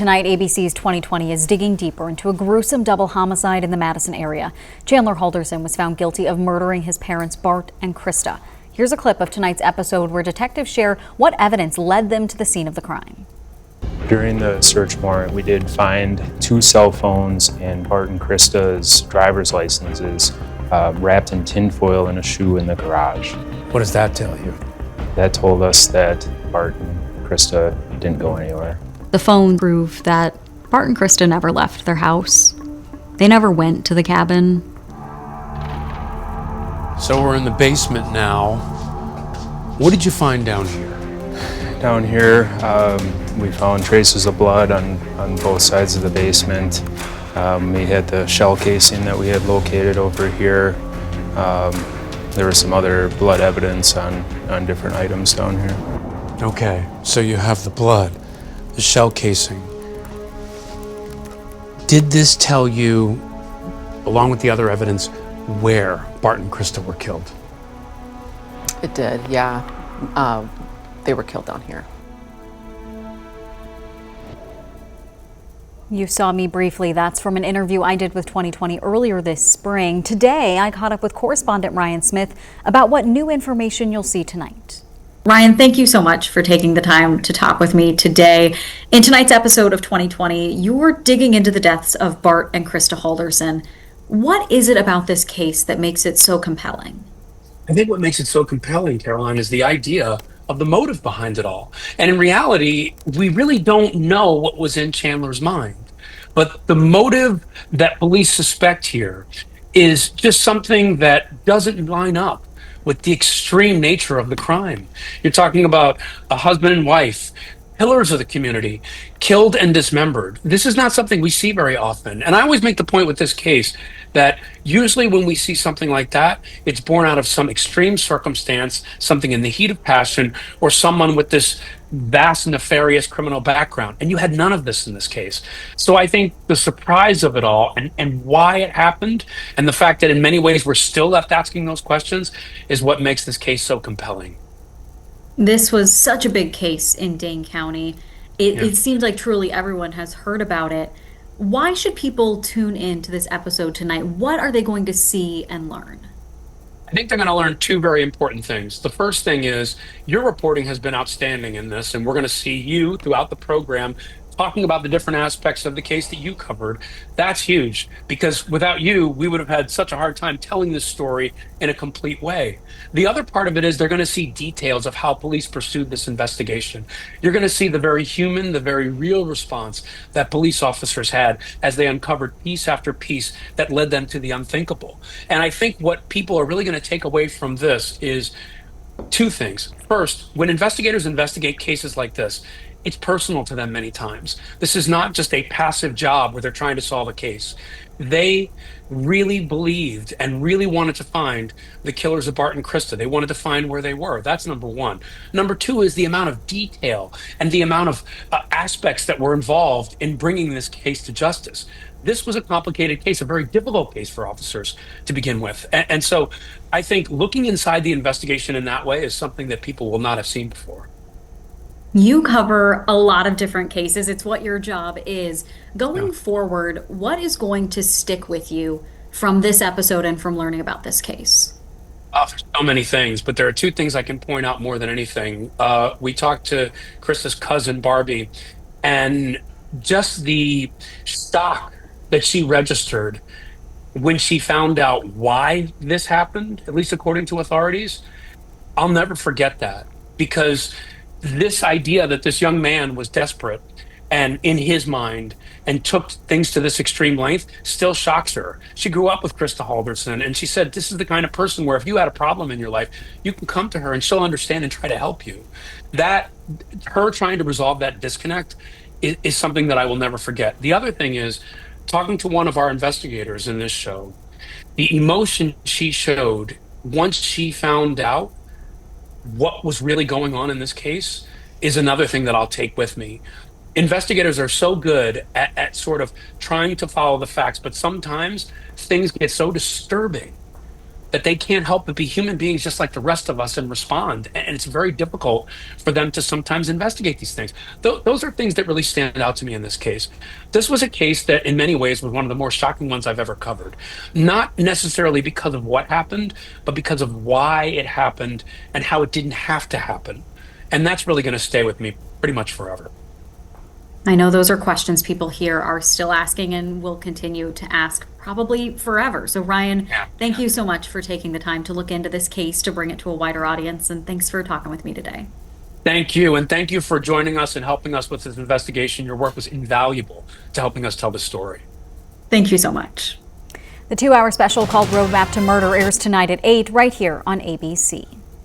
Tonight, ABC's 2020 is digging deeper into a gruesome double homicide in the Madison area. Chandler Halderson was found guilty of murdering his parents, Bart and Krista. Here's a clip of tonight's episode where detectives share what evidence led them to the scene of the crime. During the search warrant, we did find 2 cell phones and Bart and Krista's driver's licenses wrapped in tinfoil in a shoe in the garage. What does that tell you? That told us that Bart and Krista didn't go anywhere. The phone proved that Bart and Krista never left their house. They never went to the cabin. So we're in the basement now. What did you find down here? Down here, we found traces of blood on both sides of the basement. We had the shell casing that we had located over here. There was some other blood evidence on different items down here. Okay, so you have the blood, the shell casing. Did this tell you, along with the other evidence, where Bart and Krista were killed? It did, yeah. They were killed down here. You saw me briefly. That's from an interview I did with 2020 earlier this spring. Today, I caught up with correspondent Ryan Smith about what new information you'll see tonight. Ryan, thank you so much for taking the time to talk with me today. In tonight's episode of 2020, you're digging into the deaths of Bart and Krista Halderson. What is it about this case that makes it so compelling? I think what makes it so compelling, Caroline, is the idea of the motive behind it all. And in reality, we really don't know what was in Chandler's mind. But the motive that police suspect here is just something that doesn't line up with the extreme nature of the crime. You're talking about a husband and wife, pillars of the community, killed and dismembered. This is not something we see very often. And I always make the point with this case that usually when we see something like that, it's born out of some extreme circumstance, something in the heat of passion, or someone with this vast nefarious criminal background. And you had none of this in this case. So I think the surprise of it all and why it happened, and the fact that in many ways we're still left asking those questions, is what makes this case so compelling. This was such a big case in Dane County. It seems like truly everyone has heard about it. Why should people tune in to this episode tonight? What are they going to see and learn? I think they're going to learn 2 very important things. The first thing is your reporting has been outstanding in this, and we're going to see you throughout the program talking about the different aspects of the case that you covered. That's huge, because without you, we would have had such a hard time telling this story in a complete way. The other part of it is they're going to see details of how police pursued this investigation. You're going to see the very human, the very real response that police officers had as they uncovered piece after piece that led them to the unthinkable. And I think what people are really going to take away from this is 2 things. First, when investigators investigate cases like this, it's personal to them many times. This is not just a passive job where they're trying to solve a case. They really believed and really wanted to find the killers of Bart and Krista. They wanted to find where they were. That's number 1. Number 2 is the amount of detail and the amount of aspects that were involved in bringing this case to justice. This was a complicated case, a very difficult case for officers to begin with. And so I think looking inside the investigation in that way is something that people will not have seen before. You cover a lot of different cases. It's what your job is. Going forward, what is going to stick with you from this episode and from learning about this case? There's so many things, but there are 2 things I can point out more than anything. We talked to Krista's cousin, Barbie, and just the shock that she registered when she found out why this happened, at least according to authorities. I'll never forget that, because this idea that this young man was desperate and in his mind and took things to this extreme length still shocks her. She grew up with Krista Halderson, and she said this is the kind of person where if you had a problem in your life, you can come to her and she'll understand and try to help you. That, her trying to resolve that disconnect is something that I will never forget. The other thing is, talking to one of our investigators in this show, the emotion she showed once she found out what was really going on in this case is another thing that I'll take with me. Investigators are so good at sort of trying to follow the facts, but sometimes things get so disturbing that they can't help but be human beings just like the rest of us and respond. And it's very difficult for them to sometimes investigate these things. Those are things that really stand out to me in this case. This was a case that in many ways was one of the more shocking ones I've ever covered. Not necessarily because of what happened, but because of why it happened and how it didn't have to happen. And that's really going to stay with me pretty much forever. I know those are questions people here are still asking and will continue to ask probably forever. So, Ryan, thank you so much for taking the time to look into this case to bring it to a wider audience. And thanks for talking with me today. Thank you. And thank you for joining us and helping us with this investigation. Your work was invaluable to helping us tell the story. Thank you so much. The 2-hour special called Roadmap to Murder airs tonight at 8 right here on ABC.